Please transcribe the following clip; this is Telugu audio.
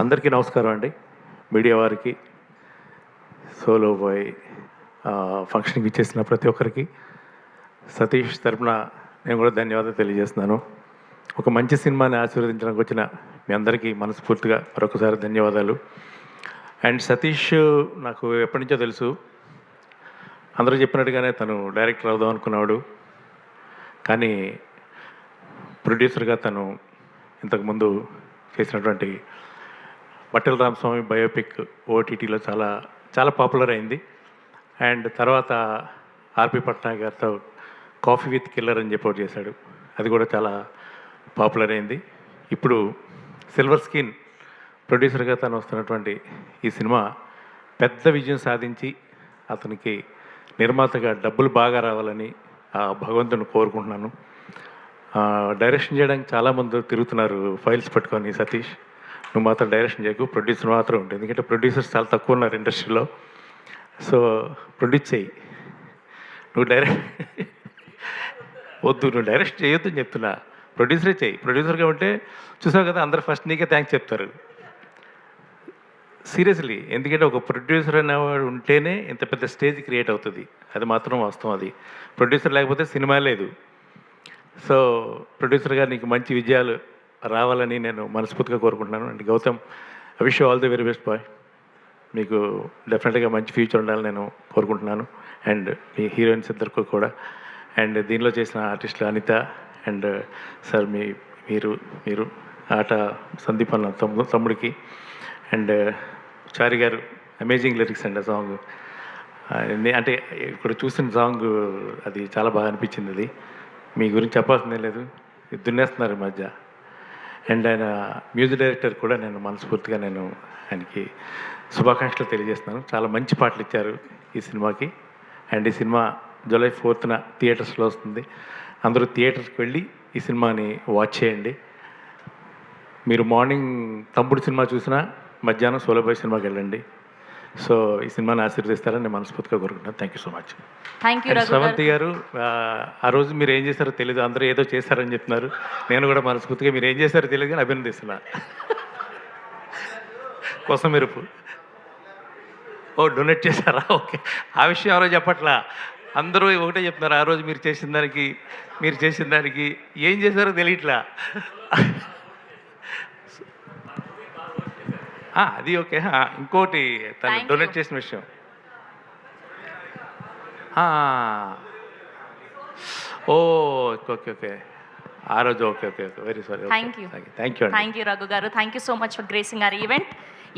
అందరికీ నమస్కారం అండి. మీడియా వారికి, సోలో బాయ్ ఫంక్షన్కి ఇచ్చేసిన ప్రతి ఒక్కరికి సతీష్ తరపున నేను కూడా ధన్యవాదాలు తెలియజేస్తున్నాను. ఒక మంచి సినిమాని ఆశీర్వదించడానికి వచ్చిన మీ అందరికీ మనస్ఫూర్తిగా మరొకసారి ధన్యవాదాలు. అండ్ సతీష్ నాకు ఎప్పటి నుంచో తెలుసు. అందరూ చెప్పినట్టుగానే తను డైరెక్టర్ అవుదాం అనుకున్నాడు. కానీ ప్రొడ్యూసర్గా తను ఇంతకుముందు చేసినటువంటి బట్టల రామస్వామి బయోపిక్ ఓటీటీలో చాలా చాలా పాపులర్ అయింది. అండ్ తర్వాత ఆర్పి పట్నాయక్ గారితో కాఫీ విత్ కిల్లర్ అని చెప్పి చేశాడు. అది కూడా చాలా పాపులర్ అయింది. ఇప్పుడు సిల్వర్ స్క్రీన్ ప్రొడ్యూసర్గా తను వస్తున్నటువంటి ఈ సినిమా పెద్ద విజయం సాధించి అతనికి నిర్మాతగా డబ్బులు బాగా రావాలని భగవంతుని కోరుకుంటున్నాను. డైరెక్షన్ చేయడానికి చాలామంది తిరుగుతున్నారు ఫైల్స్ పట్టుకొని. సతీష్, నువ్వు మాత్రం డైరెక్షన్ చేయకు, ప్రొడ్యూసర్ మాత్రం ఉంటుంది. ఎందుకంటే ప్రొడ్యూసర్స్ చాలా తక్కువ ఉన్నారు ఇండస్ట్రీలో. సో ప్రొడ్యూస్ చేయి, నువ్వు వద్దు, నువ్వు డైరెక్షన్ చేయొద్దు అని చెప్తున్నా. ప్రొడ్యూసరే చేయి. ప్రొడ్యూసర్గా ఉంటే చూసావు కదా, అందరు ఫస్ట్ నీకే థ్యాంక్స్ చెప్తారు. సీరియస్లీ, ఎందుకంటే ఒక ప్రొడ్యూసర్ అనేవాడు ఉంటేనే ఇంత పెద్ద స్టేజ్ క్రియేట్ అవుతుంది. అది మాత్రం వాస్తవం. అది ప్రొడ్యూసర్ లేకపోతే సినిమా లేదు. సో ప్రొడ్యూసర్గా నీకు మంచి విజయాలు రావాలని నేను మనస్ఫూర్తిగా కోరుకుంటున్నాను. And Gautam, I wish all the very best boy. మీకు డెఫినెట్గా మంచి ఫ్యూచర్ ఉండాలని నేను కోరుకుంటున్నాను. అండ్ మీ హీరోయిన్స్ ఇద్దరికి కూడా, అండ్ దీనిలో చేసిన ఆర్టిస్టులు అనిత అండ్ సార్, మీరు ఆట సందీప్ అన్న తమ్ముడికి, అండ్ చారి గారు అమేజింగ్ లిరిక్స్ అండి. ఆ సాంగ్ అంటే ఇక్కడ చూసిన సాంగ్ అది చాలా బాగా అనిపించింది. అది మీ గురించి చెప్పాల్సిందే లేదు, దున్నేస్తున్నారు ఈ మధ్య. అండ్ ఆయన మ్యూజిక్ డైరెక్టర్ కూడా నేను మనస్ఫూర్తిగా ఆయనకి శుభాకాంక్షలు తెలియజేస్తున్నాను. చాలా మంచి పాటలు ఇచ్చారు ఈ సినిమాకి. అండ్ ఈ సినిమా జూలై 4th థియేటర్స్లో వస్తుంది. అందరూ థియేటర్స్కి వెళ్ళి ఈ సినిమాని వాచ్ చేయండి. మీరు మార్నింగ్ తమ్ముడు సినిమా చూసినా మధ్యాహ్నం సోలో బాయ్ సినిమాకి వెళ్ళండి. సో ఈ సినిమాని ఆశీర్వదిస్తారని నేను మనస్ఫూర్తిగా కోరుకుంటున్నాను. Thank you so much. Sravanthi గారు, ఆ రోజు మీరు ఏం చేశారో తెలియదు, అందరూ ఏదో చేశారని చెప్తున్నారు. నేను కూడా మనస్ఫూర్తిగా మీరు ఏం చేశారో తెలియదు కానీ అభినందిస్తున్నా. కోసం మెరుపు డొనేట్ చేశారా? ఓకే, ఆ విషయం ఎవరో చెప్పట్లా, అందరూ ఒకటే చెప్తున్నారు. ఆ రోజు మీరు చేసిన దానికి ఏం చేశారో తెలియట్లా. అది ఓకే. ఇంకోటి తను డొనేట్ చేసిన విషయం, ఓకే, ఆ రోజు okay, very sorry. Thank you Raghu garu. Thank you so much for gracing our event.